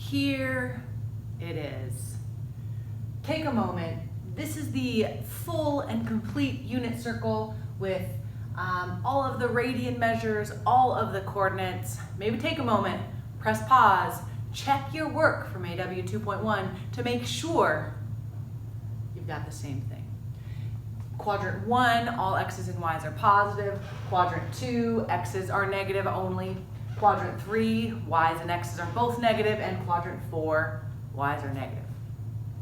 here it is. Take a moment. This is the full and complete unit circle with all of the radian measures, all of the coordinates. Maybe take a moment, press pause, check your work from AW 2.1 to make sure you've got the same thing. Quadrant 1, all x's and y's are positive. Quadrant 2, x's are negative only. Quadrant 3, y's and x's are both negative. And quadrant 4, y's are negative.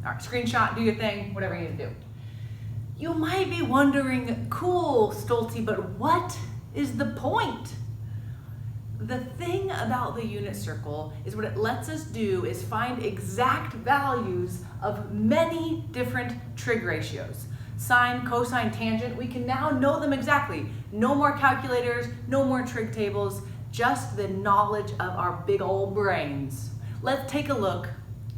All right, screenshot, do your thing, whatever you need to do. You might be wondering, cool, Stolte, but what is the point? The thing about the unit circle is what it lets us do is find exact values of many different trig ratios. Sine, cosine, tangent, we can now know them exactly. No more calculators, no more trig tables, just the knowledge of our big old brains. Let's take a look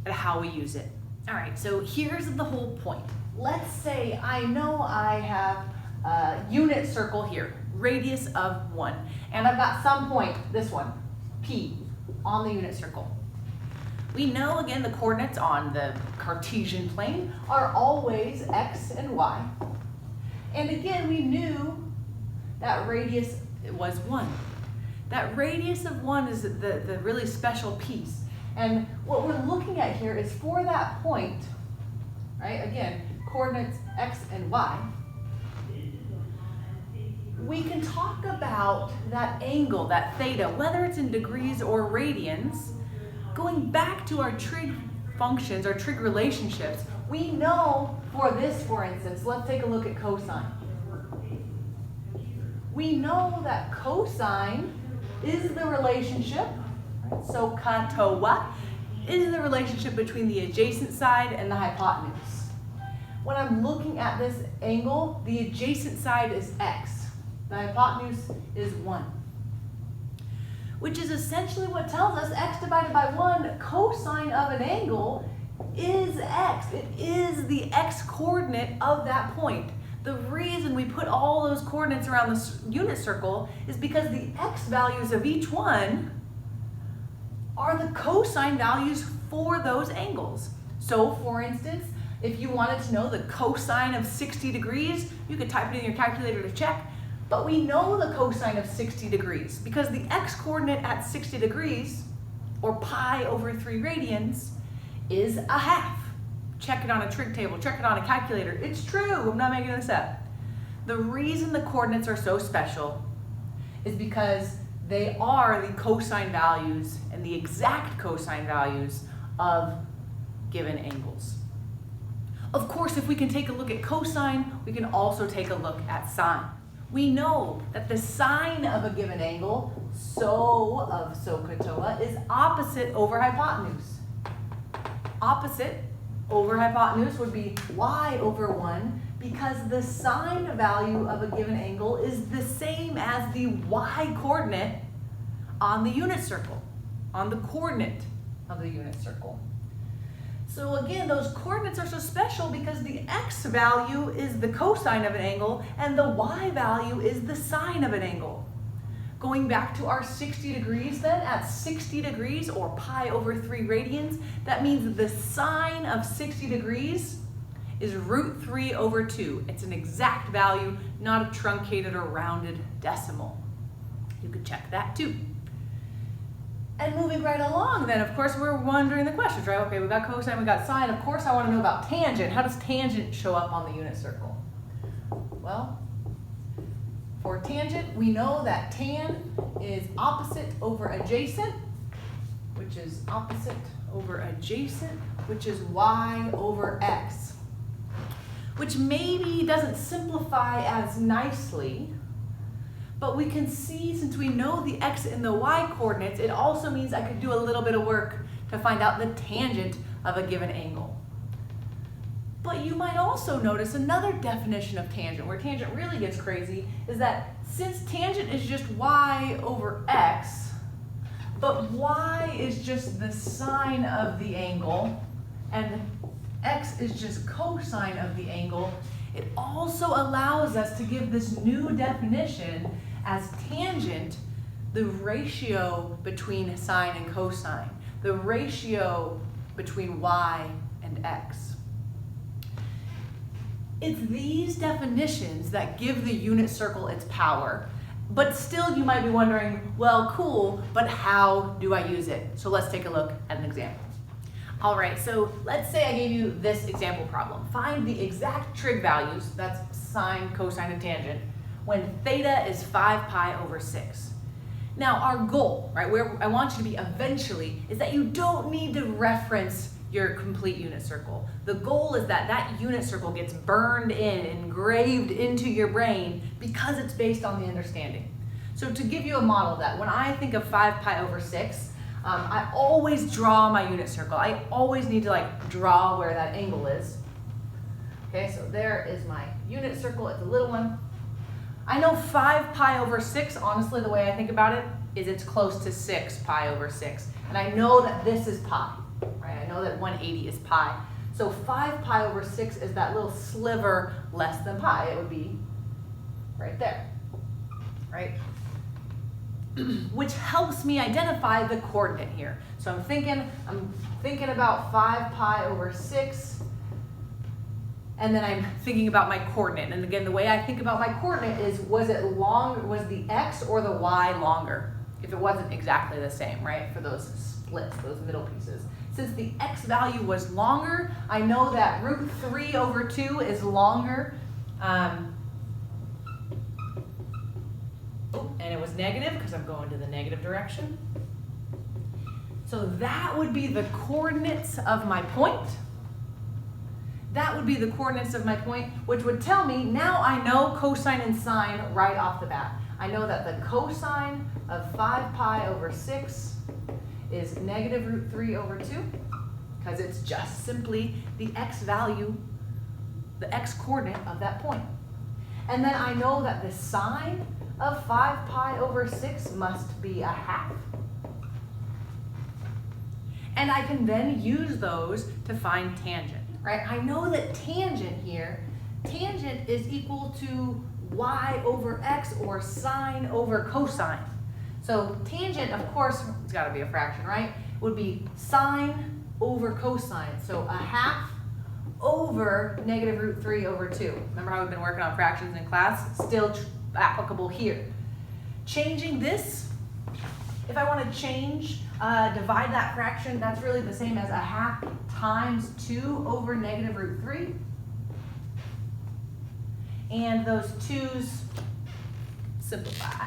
at how we use it. All right, so here's the whole point. Let's say I know I have a unit circle here, radius of 1, and I've got some point, this one, P, on the unit circle. We know, again, the coordinates on the Cartesian plane are always x and y. And again, we knew that radius was 1. That radius of 1 is the really special piece. And what we're looking at here is for that point, right, again, coordinates x and y, we can talk about that angle, that theta, whether it's in degrees or radians. Going back to our trig functions, our trig relationships, we know for this, for instance, let's take a look at cosine. We know that cosine is the relationship, right? So katoa is the relationship between the adjacent side and the hypotenuse. When I'm looking at this angle, the adjacent side is x. The hypotenuse is 1. Which is essentially what tells us x divided by 1, cosine of an angle is x. It is the x coordinate of that point. The reason we put all those coordinates around this unit circle is because the x values of each one are the cosine values for those angles. So for instance, if you wanted to know the cosine of 60 degrees, you could type it in your calculator to check. But we know the cosine of 60 degrees because the x coordinate at 60 degrees, or pi over 3 radians, is a half. Check it on a trig table, check it on a calculator. It's true, I'm not making this up. The reason the coordinates are so special is because they are the cosine values and the exact cosine values of given angles. Of course, if we can take a look at cosine, we can also take a look at sine. We know that the sine of a given angle, so of SOHCAHTOA, is opposite over hypotenuse. Opposite over hypotenuse would be y over 1 because the sine value of a given angle is the same as the y coordinate on the unit circle, on the coordinate of the unit circle. So again, those coordinates are so special because the x value is the cosine of an angle and the y value is the sine of an angle. Going back to our 60 degrees then, at 60 degrees or pi over 3 radians, that means the sine of 60 degrees is root 3 over 2. It's an exact value, not a truncated or rounded decimal. You could check that too. And moving right along then, of course, we're wondering the questions, right? Okay, we got cosine, we got sine. Of course, I want to know about tangent. How does tangent show up on the unit circle? Well, for tangent, we know that tan is opposite over adjacent, which is opposite over adjacent, which is y over x, which maybe doesn't simplify as nicely. But we can see, since we know the x and the y coordinates, it also means I could do a little bit of work to find out the tangent of a given angle. But you might also notice another definition of tangent, where tangent really gets crazy, is that since tangent is just y over x, but y is just the sine of the angle, and x is just cosine of the angle, it also allows us to give this new definition as tangent the ratio between sine and cosine. the ratio between y and x. It's these definitions that give the unit circle its power. But still you might be wondering, well, cool, but how do I use it? So let's take a look at an example. All right, so let's say I gave you this example problem. Find the exact trig values, that's sine, cosine, and tangent, when theta is 5 pi over 6. Now our goal, right, where I want you to be eventually, is that you don't need to reference your complete unit circle. The goal is that that unit circle gets burned in, engraved into your brain because it's based on the understanding. So to give you a model of that, when I think of 5 pi over 6, I always draw my unit circle. I always need to draw where that angle is. Okay, so there is my unit circle, it's a little one. I know 5 pi over 6, honestly, the way I think about it, is it's close to 6 pi over 6. And I know that this is pi. Right, I know that 180 is pi. So 5 pi over 6 is that little sliver less than pi. It would be right there, right? Which helps me identify the coordinate here. So I'm thinking about 5 pi over 6, and then I'm thinking about my coordinate. And again, the way I think about my coordinate is, was the x or the y longer? If it wasn't exactly the same, right? For those splits, those middle pieces. Since the x value was longer, I know that root 3 over 2 is longer. And it was negative because I'm going to the negative direction. So that would be the coordinates of my point. That would be the coordinates of my point, which would tell me, now I know cosine and sine right off the bat. I know that the cosine of 5 pi over 6 is negative root 3 over 2, because it's just simply the x value, the x coordinate of that point. And then I know that the sine of 5 pi over 6 must be a half. And I can then use those to find tangent, right? I know that tangent here, tangent is equal to y over x or sine over cosine. So tangent, of course, it's got to be a fraction, right? Would be sine over cosine. So a half over negative root 3 over 2. Remember how we've been working on fractions in class? Still applicable here. Changing this, if I want to change, divide that fraction, that's really the same as a half times 2 over negative root 3. And those 2's simplify.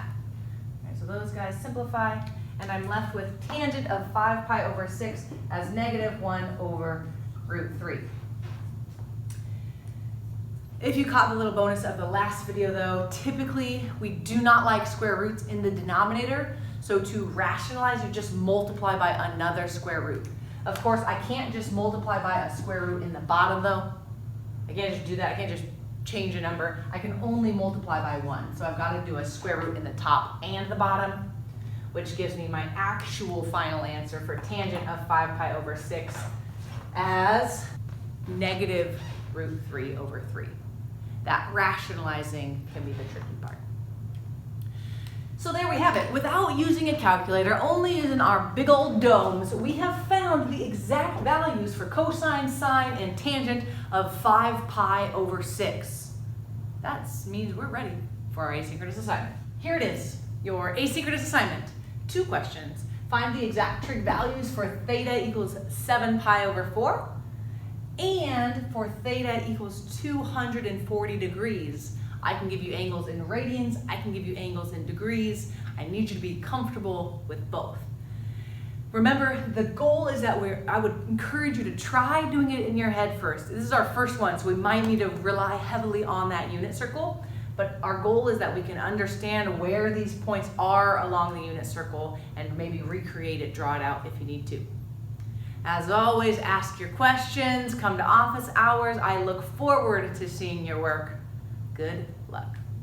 So those guys simplify, and I'm left with tangent of 5 pi over 6 as negative 1 over root 3. If you caught the little bonus of the last video though, typically we do not like square roots in the denominator, so to rationalize you just multiply by another square root. Of course, I can't just multiply by a square root in the bottom though. I can't just do that, I can't just change a number. I can only multiply by 1. So I've got to do a square root in the top and the bottom, which gives me my actual final answer for tangent of 5 pi over 6 as negative root 3 over 3. That rationalizing can be the tricky part. So there we have it. Without using a calculator, only using our big old domes, we have found the exact values for cosine, sine, and tangent of 5 pi over 6. That means we're ready for our asynchronous assignment. Here it is, your asynchronous assignment. 2 questions. Find the exact trig values for theta equals 7 pi over 4 and for theta equals 240 degrees. I can give you angles in radians, I can give you angles in degrees. I need you to be comfortable with both. Remember, the goal is that I would encourage you to try doing it in your head first. This is our first one, so we might need to rely heavily on that unit circle, but our goal is that we can understand where these points are along the unit circle and maybe recreate it, draw it out if you need to. As always, ask your questions, come to office hours. I look forward to seeing your work. Good luck.